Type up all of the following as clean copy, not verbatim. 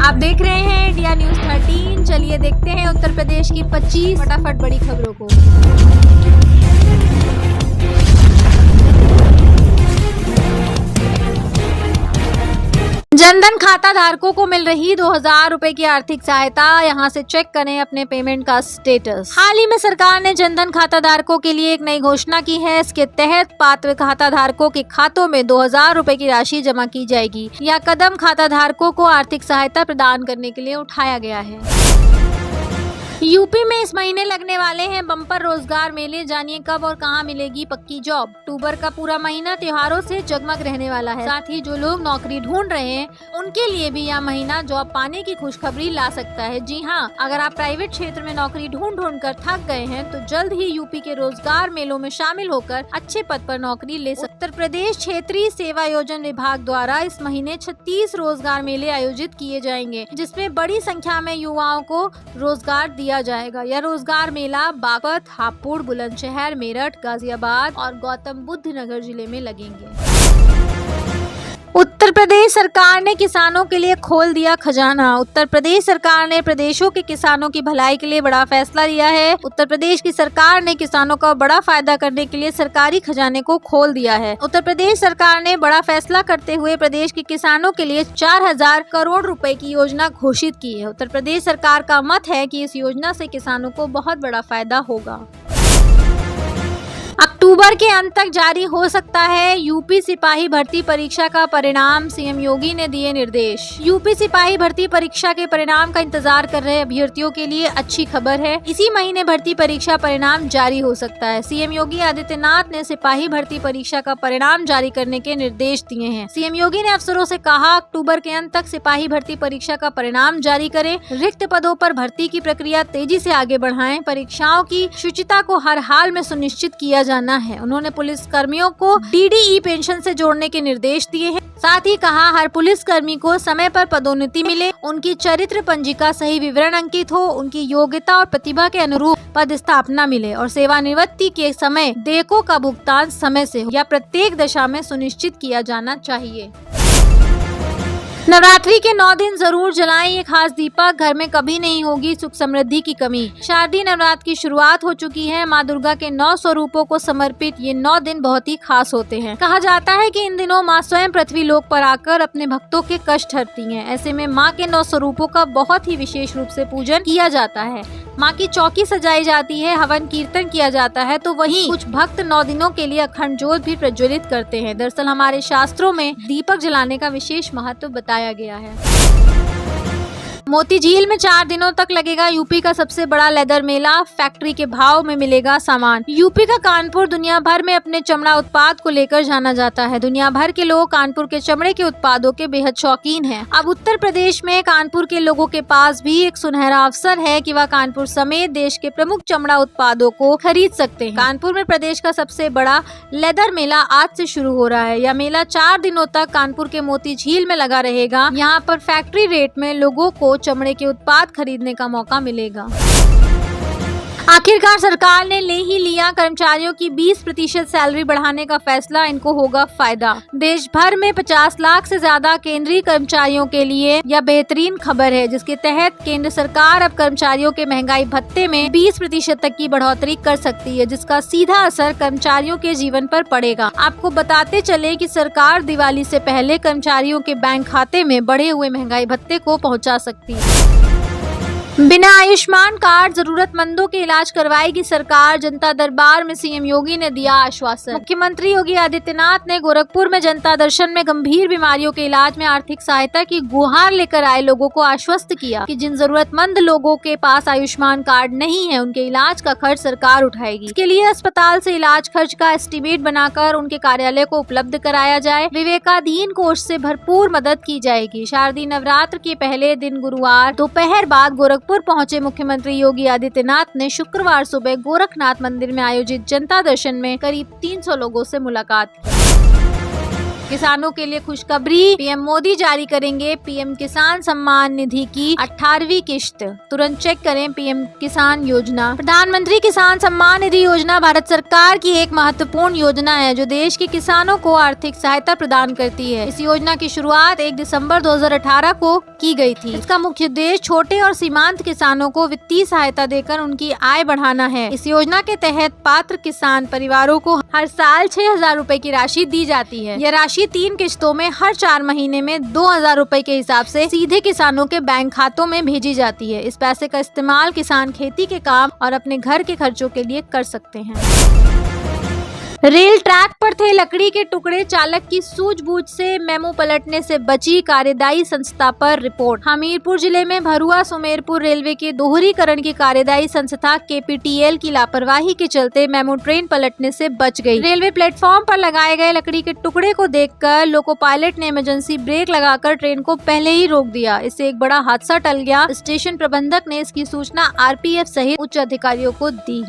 आप देख रहे हैं इंडिया न्यूज 13। चलिए देखते हैं उत्तर प्रदेश की 25 फटाफट बड़ी खबरों को। जनधन खाता धारकों को मिल रही 2000 रुपए की आर्थिक सहायता। यहां से चेक करें अपने पेमेंट का स्टेटस। हाल ही में सरकार ने जनधन खाता धारकों के लिए एक नई घोषणा की है। इसके तहत पात्र खाता धारकों के खातों में 2000 रुपए की राशि जमा की जाएगी। यह कदम खाता धारकों को आर्थिक सहायता प्रदान करने के लिए उठाया गया है। यूपी में इस महीने लगने वाले हैं बम्पर रोजगार मेले। जानिए कब और कहां मिलेगी पक्की जॉब। अक्टूबर का पूरा महीना त्योहारों से जगमग रहने वाला है। साथ ही जो लोग नौकरी ढूंढ रहे हैं उनके लिए भी यह महीना जॉब पाने की खुशखबरी ला सकता है। जी हां, अगर आप प्राइवेट क्षेत्र में नौकरी ढूंढ कर थक गए हैं तो जल्द ही यूपी के रोजगार मेलों में शामिल होकर अच्छे पद पर नौकरी ले सकते। उत्तर प्रदेश क्षेत्रीय सेवा योजना विभाग द्वारा इस महीने 36 रोजगार मेले आयोजित किए जाएंगे, जिसमें बड़ी संख्या में युवाओं को रोजगार दिया जाएगा। यह रोजगार मेला बागपत, हापुड़, बुलंदशहर, मेरठ, गाजियाबाद और गौतम बुद्ध नगर जिले में लगेंगे। उत्तर प्रदेश सरकार ने किसानों के लिए खोल दिया खजाना। उत्तर प्रदेश सरकार ने प्रदेशों के किसानों की भलाई के लिए बड़ा फैसला लिया है। उत्तर प्रदेश की सरकार ने किसानों का बड़ा फायदा करने के लिए सरकारी खजाने को खोल दिया है। उत्तर प्रदेश सरकार ने बड़ा फैसला करते हुए प्रदेश के किसानों के लिए 4000 करोड़ रुपए की योजना घोषित की है। उत्तर प्रदेश सरकार का मत है कि इस योजना से किसानों को बहुत बड़ा फायदा होगा। अक्टूबर के अंत तक जारी हो सकता है यूपी सिपाही भर्ती परीक्षा का परिणाम। सीएम योगी ने दिए निर्देश। यूपी सिपाही भर्ती परीक्षा के परिणाम का इंतजार कर रहे अभ्यर्थियों के लिए अच्छी खबर है। इसी महीने भर्ती परीक्षा परिणाम जारी हो सकता है। सीएम योगी आदित्यनाथ ने सिपाही भर्ती परीक्षा का परिणाम जारी करने के निर्देश दिए हैं। सीएम योगी ने अफसरों से कहा, अक्टूबर के अंत तक सिपाही भर्ती परीक्षा का परिणाम जारी करें। रिक्त पदों पर भर्ती की प्रक्रिया तेजी से आगे बढ़ाएं। परीक्षाओं की शुचिता को हर हाल में सुनिश्चित किया जाना है। उन्होंने पुलिस कर्मियों को डीडीई पेंशन से जोड़ने के निर्देश दिए हैं। साथ ही कहा, हर पुलिस कर्मी को समय पर पदोन्नति मिले, उनकी चरित्र पंजिका सही विवरण अंकित हो, उनकी योग्यता और प्रतिभा के अनुरूप पद स्थापना मिले और सेवानिवृत्ति के समय देयकों का भुगतान समय से हो या प्रत्येक दशा में सुनिश्चित किया जाना चाहिए। नवरात्रि के 9 दिन जरूर जलाएं ये खास दीपक। घर में कभी नहीं होगी सुख समृद्धि की कमी। शारदीय नवरात्र की शुरुआत हो चुकी है। माँ दुर्गा के 9 स्वरूपों को समर्पित ये 9 दिन बहुत ही खास होते हैं। कहा जाता है कि इन दिनों माँ स्वयं पृथ्वी लोक पर आकर अपने भक्तों के कष्ट हरती हैं। ऐसे में माँ के 9 स्वरूपों का बहुत ही विशेष रूप से पूजन किया जाता है। माँ की चौकी सजाई जाती है, हवन कीर्तन किया जाता है, तो वहीं कुछ भक्त 9 दिनों के लिए अखंड ज्योत भी प्रज्वलित करते हैं। दरअसल हमारे शास्त्रों में दीपक जलाने का विशेष महत्व बताया गया है। मोती झील में 4 दिनों तक लगेगा यूपी का सबसे बड़ा लेदर मेला। फैक्ट्री के भाव में मिलेगा सामान। यूपी का कानपुर दुनिया भर में अपने चमड़ा उत्पाद को लेकर जाना जाता है। दुनिया भर के लोग कानपुर के चमड़े के उत्पादों के बेहद शौकीन हैं। अब उत्तर प्रदेश में कानपुर के लोगों के पास भी एक सुनहरा अवसर है कि वह कानपुर समेत देश के प्रमुख चमड़ा उत्पादों को खरीद सकते हैं। कानपुर में प्रदेश का सबसे बड़ा लेदर मेला आज से शुरू हो रहा है। यह मेला 4 दिनों तक कानपुर के मोती झील में लगा रहेगा। यहाँ पर फैक्ट्री रेट में लोगों को चमड़े के उत्पाद खरीदने का मौका मिलेगा। आखिरकार सरकार ने ले ही लिया कर्मचारियों की 20% सैलरी बढ़ाने का फैसला। इनको होगा फायदा। देश भर में 50 लाख से ज्यादा केंद्रीय कर्मचारियों के लिए यह बेहतरीन खबर है, जिसके तहत केंद्र सरकार अब कर्मचारियों के महंगाई भत्ते में 20% तक की बढ़ोतरी कर सकती है, जिसका सीधा असर कर्मचारियों के जीवन पर पड़ेगा। आपको बताते चले कि सरकार दिवाली से पहले कर्मचारियों के बैंक खाते में बढ़े हुए महंगाई भत्ते को पहुँचा सकती है। बिना आयुष्मान कार्ड जरूरतमंदों के इलाज करवाएगी सरकार। जनता दरबार में सीएम योगी ने दिया आश्वासन। मुख्यमंत्री योगी आदित्यनाथ ने गोरखपुर में जनता दर्शन में गंभीर बीमारियों के इलाज में आर्थिक सहायता की गुहार लेकर आए लोगों को आश्वस्त किया कि जिन जरूरतमंद लोगों के पास आयुष्मान कार्ड नहीं है उनके इलाज का खर्च सरकार उठाएगी। इसके लिए अस्पताल से इलाज खर्च का एस्टीमेट बनाकर उनके कार्यालय को उपलब्ध कराया जाए। विवेकाधीन कोष से भरपूर मदद की जाएगी। शारदीय नवरात्र के पहले दिन गुरुवार दोपहर बाद गोरखपुर पहुंचे मुख्यमंत्री योगी आदित्यनाथ ने शुक्रवार सुबह गोरखनाथ मंदिर में आयोजित जनता दर्शन में करीब 300 लोगों से मुलाकात की। किसानों के लिए खुशखबरी, पीएम मोदी जारी करेंगे पीएम किसान सम्मान निधि की 18वीं किश्त। तुरंत चेक करें पीएम किसान योजना। प्रधानमंत्री किसान सम्मान निधि योजना भारत सरकार की एक महत्वपूर्ण योजना है जो देश के किसानों को आर्थिक सहायता प्रदान करती है। इस योजना की शुरुआत 1 दिसंबर 2018 को की गई थी। इसका मुख्य उद्देश्य छोटे और सीमांत किसानों को वित्तीय सहायता देकर उनकी आय बढ़ाना है। इस योजना के तहत पात्र किसान परिवारों को हर साल 6,000 रूपए की राशि दी जाती है। यह राशि 3 किश्तों में हर 4 महीने में 2,000 रूपए के हिसाब से सीधे किसानों के बैंक खातों में भेजी जाती है। इस पैसे का इस्तेमाल किसान खेती के काम और अपने घर के खर्चों के लिए कर सकते हैं। रेल ट्रैक पर थे लकड़ी के टुकड़े, चालक की सूझबूझ से मेमो पलटने से बची, कार्यदायी संस्था पर रिपोर्ट। हमीरपुर जिले में भरुआ सुमेरपुर रेलवे के दोहरीकरण की कार्यदायी संस्था KPTL की लापरवाही के चलते मेमो ट्रेन पलटने से बच गई। रेलवे प्लेटफॉर्म पर लगाए गए लकड़ी के टुकड़े को देखकर लोको पायलट ने इमरजेंसी ब्रेक लगाकर ट्रेन को पहले ही रोक दिया। इससे एक बड़ा हादसा टल गया। स्टेशन प्रबंधक ने इसकी सूचना RPF सहित उच्च अधिकारियों को दी।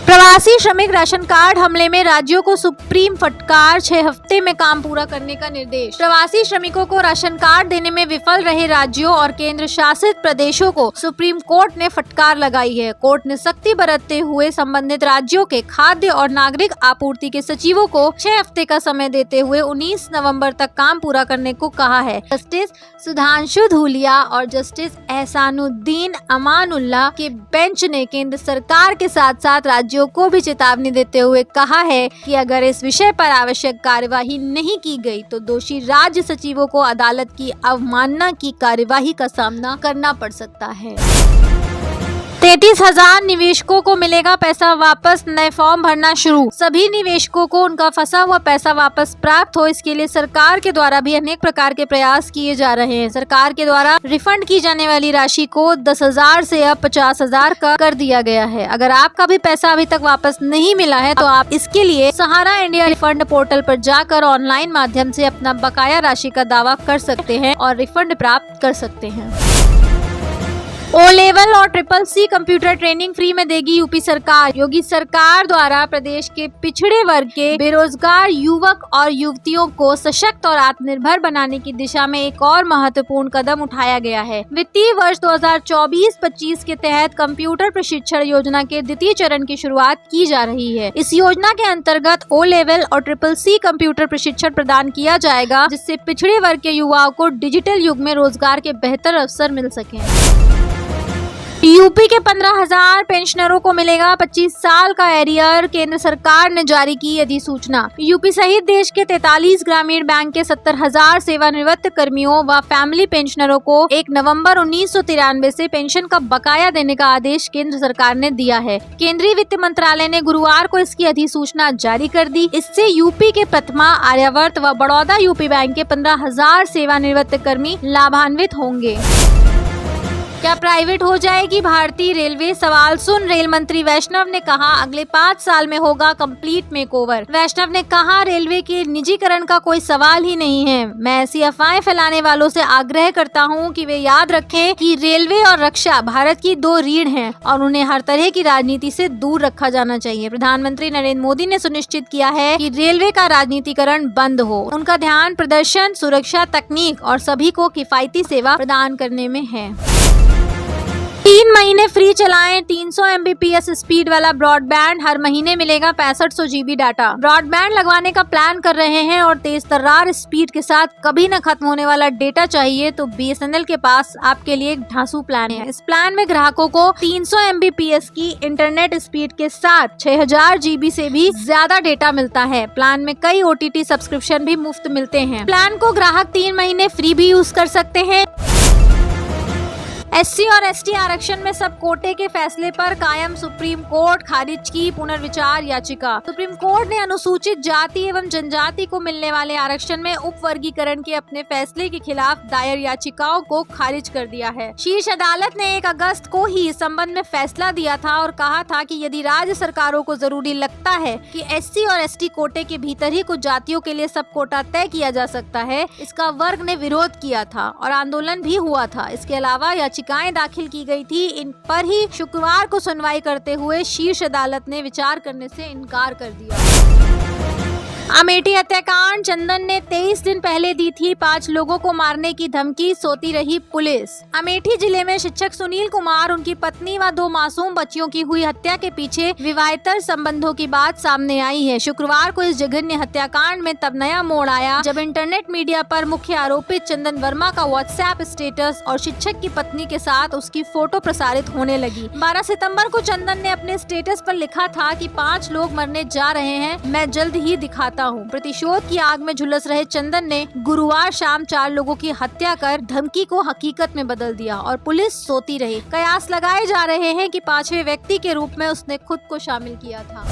प्रवासी श्रमिक राशन कार्ड हमले में राज्यों को सुप्रीम फटकार, 6 हफ्ते में काम पूरा करने का निर्देश। प्रवासी श्रमिकों को राशन कार्ड देने में विफल रहे राज्यों और केंद्र शासित प्रदेशों को सुप्रीम कोर्ट ने फटकार लगाई है। कोर्ट ने सख्ती बरतते हुए संबंधित राज्यों के खाद्य और नागरिक आपूर्ति के सचिवों को 6 हफ्ते का समय देते हुए 19 नवंबर तक काम पूरा करने को कहा है। जस्टिस सुधांशु धूलिया और जस्टिस एहसानुद्दीन अमानुल्लाह के बेंच ने केंद्र सरकार के साथ साथ राज्यों को भी चेतावनी देते हुए कहा है कि अगर इस विषय पर आवश्यक कार्यवाही नहीं की गई तो दोषी राज्य सचिवों को अदालत की अवमानना की कार्यवाही का सामना करना पड़ सकता है। 33,000 निवेशकों को मिलेगा पैसा वापस, नए फॉर्म भरना शुरू। सभी निवेशकों को उनका फंसा हुआ पैसा वापस प्राप्त हो, इसके लिए सरकार के द्वारा भी अनेक प्रकार के प्रयास किए जा रहे हैं। सरकार के द्वारा रिफंड की जाने वाली राशि को 10,000 से अब 50,000 का कर दिया गया है। अगर आपका भी पैसा अभी तक वापस नहीं मिला है तो आप इसके लिए सहारा इंडिया रिफंड पोर्टल पर जाकर ऑनलाइन माध्यम से अपना बकाया राशि का दावा कर सकते हैं और रिफंड प्राप्त कर सकते हैं। O लेवल और CCC कंप्यूटर ट्रेनिंग फ्री में देगी यूपी सरकार। योगी सरकार द्वारा प्रदेश के पिछड़े वर्ग के बेरोजगार युवक और युवतियों को सशक्त और आत्मनिर्भर बनाने की दिशा में एक और महत्वपूर्ण कदम उठाया गया है। वित्तीय वर्ष 2024-25 के तहत कंप्यूटर प्रशिक्षण योजना के द्वितीय चरण की शुरुआत की जा रही है। इस योजना के अंतर्गत O लेवल और CCC कंप्यूटर प्रशिक्षण प्रदान किया जाएगा, जिससे पिछड़े वर्ग के युवाओं को डिजिटल युग में रोजगार के बेहतर अवसर मिल सके। यूपी के 15,000 पेंशनरों को मिलेगा 25 साल का एरियर, केंद्र सरकार ने जारी की अधिसूचना। यूपी सहित देश के 43 ग्रामीण बैंक के 70,000 सेवानिवृत्त कर्मियों व फैमिली पेंशनरों को 1 नवंबर 1993 से पेंशन का बकाया देने का आदेश केंद्र सरकार ने दिया है। केंद्रीय वित्त मंत्रालय ने गुरुवार को इसकी अधिसूचना जारी कर दी। इससे यूपी के प्रथमा, आर्यावर्त व बड़ौदा यूपी बैंक के 15,000 सेवानिवृत्त कर्मी लाभान्वित होंगे। क्या प्राइवेट हो जाएगी भारतीय रेलवे? सवाल सुन रेल मंत्री वैष्णव ने कहा अगले 5 साल में होगा कंप्लीट मेकओवर। वैष्णव ने कहा रेलवे के निजीकरण का कोई सवाल ही नहीं है। मैं ऐसी अफवाहें फैलाने वालों से आग्रह करता हूं कि वे याद रखें कि रेलवे और रक्षा भारत की 2 रीढ़ हैं और उन्हें हर तरह की राजनीति से दूर रखा जाना चाहिए। प्रधानमंत्री नरेंद्र मोदी ने सुनिश्चित किया है कि रेलवे का राजनीतिकरण बंद हो। उनका ध्यान प्रदर्शन, सुरक्षा, तकनीक और सभी को किफायती सेवा प्रदान करने में है। 3 महीने फ्री चलाएं 300 Mbps स्पीड वाला ब्रॉडबैंड, हर महीने मिलेगा 6500 GB डाटा। ब्रॉडबैंड लगवाने का प्लान कर रहे हैं और तेज तर्रार स्पीड के साथ कभी न खत्म होने वाला डेटा चाहिए तो BSNL के पास आपके लिए एक धांसू प्लान है। इस प्लान में ग्राहकों को 300 Mbps की इंटरनेट स्पीड के साथ 6000 GB से भी ज्यादा डेटा मिलता है। प्लान में कई OTT सब्सक्रिप्शन भी मुफ्त मिलते हैं। प्लान को ग्राहक 3 महीने फ्री भी यूज कर सकते हैं। SC और ST आरक्षण में सब कोटे के फैसले पर कायम सुप्रीम कोर्ट, खारिज की पुनर्विचार याचिका। सुप्रीम कोर्ट ने अनुसूचित जाति एवं जनजाति को मिलने वाले आरक्षण में उपवर्गीकरण के अपने फैसले के खिलाफ दायर याचिकाओं को खारिज कर दिया है। शीर्ष अदालत ने 1 अगस्त को ही इस संबंध में फैसला दिया था और कहा था कि यदि राज्य सरकारों को जरूरी लगता है कि SC और ST कोटे के भीतर ही कुछ जातियों के लिए सब कोटा तय किया जा सकता है, इसका वर्ग ने विरोध किया था और आंदोलन भी हुआ था। इसके अलावा याचिकाएं दाखिल की गई थी। इन पर ही शुक्रवार को सुनवाई करते हुए शीर्ष अदालत ने विचार करने से इनकार कर दिया। अमेठी हत्याकांड, चंदन ने 23 दिन पहले दी थी 5 लोगों को मारने की धमकी, सोती रही पुलिस। अमेठी जिले में शिक्षक सुनील कुमार, उनकी पत्नी व 2 मासूम बच्चियों की हुई हत्या के पीछे विवाहेतर संबंधों की बात सामने आई है। शुक्रवार को इस जघन्य हत्याकांड में तब नया मोड़ आया जब इंटरनेट मीडिया पर मुख्य आरोपित चंदन वर्मा का व्हाट्सएप स्टेटस और शिक्षक की पत्नी के साथ उसकी फोटो प्रसारित होने लगी। 12 सितंबर को चंदन ने अपने स्टेटस पर लिखा था कि 5 लोग मरने जा रहे हैं, मैं जल्द ही दिखाता हूँ। प्रतिशोध की आग में झुलस रहे चंदन ने गुरुवार शाम 4 लोगों की हत्या कर धमकी को हकीकत में बदल दिया और पुलिस सोती रही। कयास लगाए जा रहे हैं कि 5वें व्यक्ति के रूप में उसने खुद को शामिल किया था।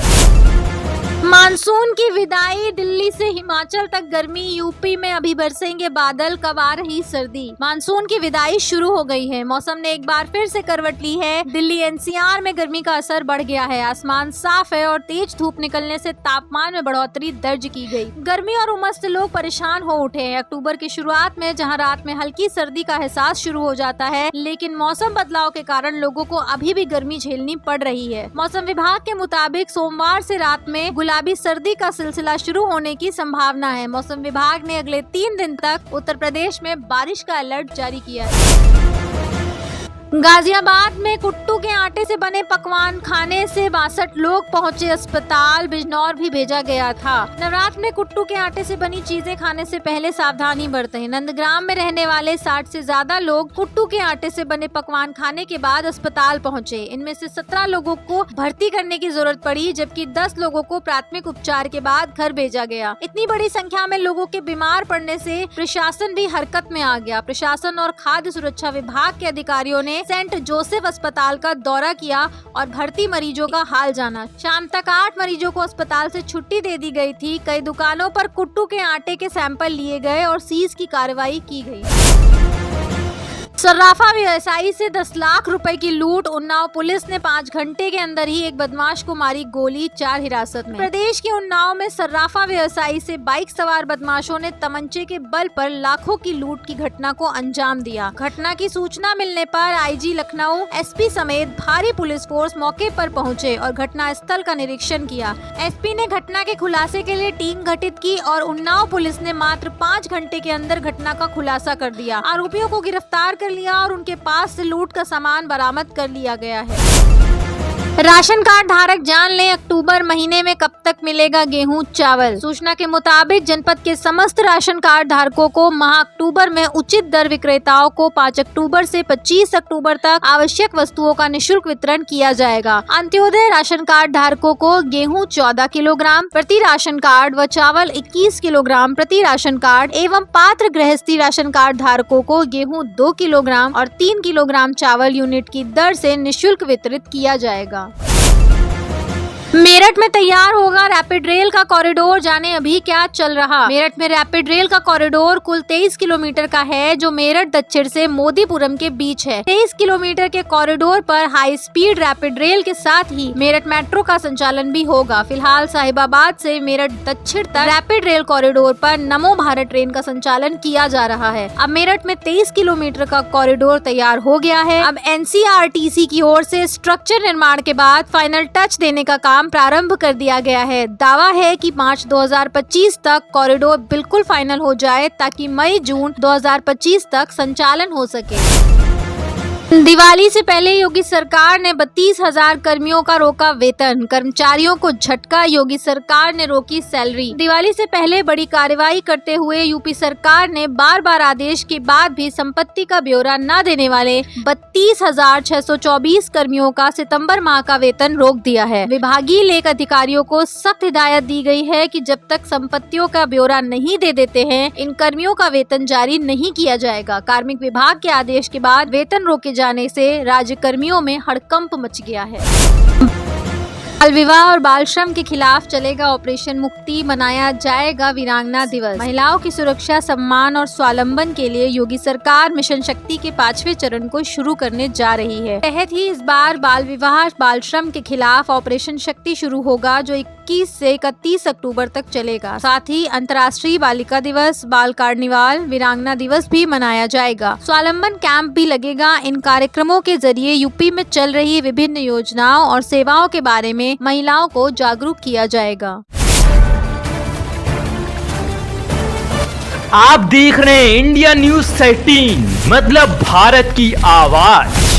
मानसून की विदाई, दिल्ली से हिमाचल तक गर्मी, यूपी में अभी बरसेंगे बादल, कब आ रही सर्दी। मानसून की विदाई शुरू हो गई है। मौसम ने एक बार फिर से करवट ली है। दिल्ली एनसीआर में गर्मी का असर बढ़ गया है। आसमान साफ है और तेज धूप निकलने से तापमान में बढ़ोतरी दर्ज की गई। गर्मी और उमस से लोग परेशान हो उठे हैं। अक्टूबर की शुरुआत में जहां रात में हल्की सर्दी का एहसास शुरू हो जाता है, लेकिन मौसम बदलाव के कारण लोगों को अभी भी गर्मी झेलनी पड़ रही है। मौसम विभाग के मुताबिक सोमवार से रात में गुलाबी सर्दी का सिलसिला शुरू होने की संभावना है। मौसम विभाग ने अगले 3 दिन तक उत्तर प्रदेश में बारिश का अलर्ट जारी किया है। गाजियाबाद में कुट्टू के आटे से बने पकवान खाने से 62 लोग पहुंचे अस्पताल, बिजनौर भी भेजा गया था। नवरात्र में कुट्टू के आटे से बनी चीजें खाने से पहले सावधानी बरतें। नंदग्राम में रहने वाले 60 से ज्यादा लोग कुट्टू के आटे से बने पकवान खाने के बाद अस्पताल पहुंचे। इनमें से 17 लोगों को भर्ती करने की जरूरत पड़ी, जबकि 10 लोगों को प्राथमिक उपचार के बाद घर भेजा गया। इतनी बड़ी संख्या में लोगों के बीमार पड़ने से प्रशासन भी हरकत में आ गया। प्रशासन और खाद्य सुरक्षा विभाग के अधिकारियों ने सेंट जोसेफ अस्पताल का दौरा किया और भर्ती मरीजों का हाल जाना। शाम तक 8 मरीजों को अस्पताल से छुट्टी दे दी गई थी। कई दुकानों पर कुट्टू के आटे के सैंपल लिए गए और सीज की कार्रवाई की गई। सर्राफा व्यवसायी से 10 लाख रुपए की लूट, उन्नाव पुलिस ने 5 घंटे के अंदर ही एक बदमाश को मारी गोली, 4 हिरासत में। प्रदेश के उन्नाव में सर्राफा व्यवसायी से बाइक सवार बदमाशों ने तमंचे के बल पर लाखों की लूट की घटना को अंजाम दिया। घटना की सूचना मिलने पर आईजी लखनऊ, एसपी समेत भारी पुलिस फोर्स मौके पर पहुंचे और घटना स्थल का निरीक्षण किया। एसपी ने घटना के खुलासे के लिए टीम गठित की और उन्नाव पुलिस ने मात्र 5 घंटे के अंदर घटना का खुलासा कर दिया। आरोपियों को गिरफ्तार कर लिया और उनके पास से लूट का सामान बरामद कर लिया गया है। राशन कार्ड धारक जान लें, अक्टूबर महीने में कब तक मिलेगा गेहूं चावल। सूचना के मुताबिक जनपद के समस्त राशन कार्ड धारकों को माह अक्टूबर में उचित दर विक्रेताओं को 5 अक्टूबर से 25 अक्टूबर तक आवश्यक वस्तुओं का निःशुल्क वितरण किया जाएगा। अंत्योदय राशन कार्ड धारकों को गेहूं 14 किलोग्राम प्रति राशन कार्ड व चावल 21 किलोग्राम प्रति राशन कार्ड एवं पात्र गृहस्थी राशन कार्ड धारकों को गेहूं 2 किलोग्राम और 3 किलोग्राम चावल यूनिट की दर से निःशुल्क वितरित किया जाएगा। मेरठ में तैयार होगा रैपिड रेल का कॉरिडोर, जाने अभी क्या चल रहा। मेरठ में रैपिड रेल का कॉरिडोर कुल 23 किलोमीटर का है, जो मेरठ दक्षिण से मोदीपुरम के बीच है। 23 किलोमीटर के कॉरिडोर पर हाई स्पीड रैपिड रेल के साथ ही मेरठ मेट्रो का संचालन भी होगा। फिलहाल साहिबाबाद से मेरठ दक्षिण तक रैपिड रेल कॉरिडोर पर नमो भारत ट्रेन का संचालन किया जा रहा है। अब मेरठ में 23 किलोमीटर का कॉरिडोर तैयार हो गया है। अब एनसीआरटीसी की ओर से स्ट्रक्चर निर्माण के बाद फाइनल टच देने का काम प्रारंभ कर दिया गया है। दावा है कि मार्च 2025 तक कॉरिडोर बिल्कुल फाइनल हो जाए ताकि मई-जून 2025 तक संचालन हो सके। दिवाली से पहले योगी सरकार ने 32,000 कर्मियों का रोका वेतन, कर्मचारियों को झटका, योगी सरकार ने रोकी सैलरी। दिवाली से पहले बड़ी कार्रवाई करते हुए यूपी सरकार ने बार-बार आदेश के बाद भी संपत्ति का ब्यौरा न देने वाले 32,624 कर्मियों का सितंबर माह का वेतन रोक दिया है। विभागीय लेख अधिकारियों को सख्त हिदायत दी गई है कि जब तक संपत्तियों का ब्यौरा नहीं दे देते हैं, इन कर्मियों का वेतन जारी नहीं किया जाएगा। कार्मिक विभाग के आदेश के बाद वेतन रोके जाने से राज्य कर्मियों में हड़कंप मच गया है। बाल विवाह और बाल श्रम के खिलाफ चलेगा ऑपरेशन मुक्ति, मनाया जाएगा वीरांगना दिवस। महिलाओं की सुरक्षा, सम्मान और स्वावलंबन के लिए योगी सरकार मिशन शक्ति के 5वें चरण को शुरू करने जा रही है। तहत ही इस बार बाल विवाह, बाल श्रम के खिलाफ ऑपरेशन शक्ति शुरू होगा, जो 21 से 31 अक्टूबर तक चलेगा। साथ ही अंतर्राष्ट्रीय बालिका दिवस, बाल कार्निवाल, वीरांगना दिवस भी मनाया जाएगा। स्वावलंबन कैंप भी लगेगा। इन कार्यक्रमों के जरिए यूपी में चल रही विभिन्न योजनाओं और सेवाओं के बारे में महिलाओं को जागरूक किया जाएगा। आप देख रहे हैं इंडिया न्यूज 13, मतलब भारत की आवाज।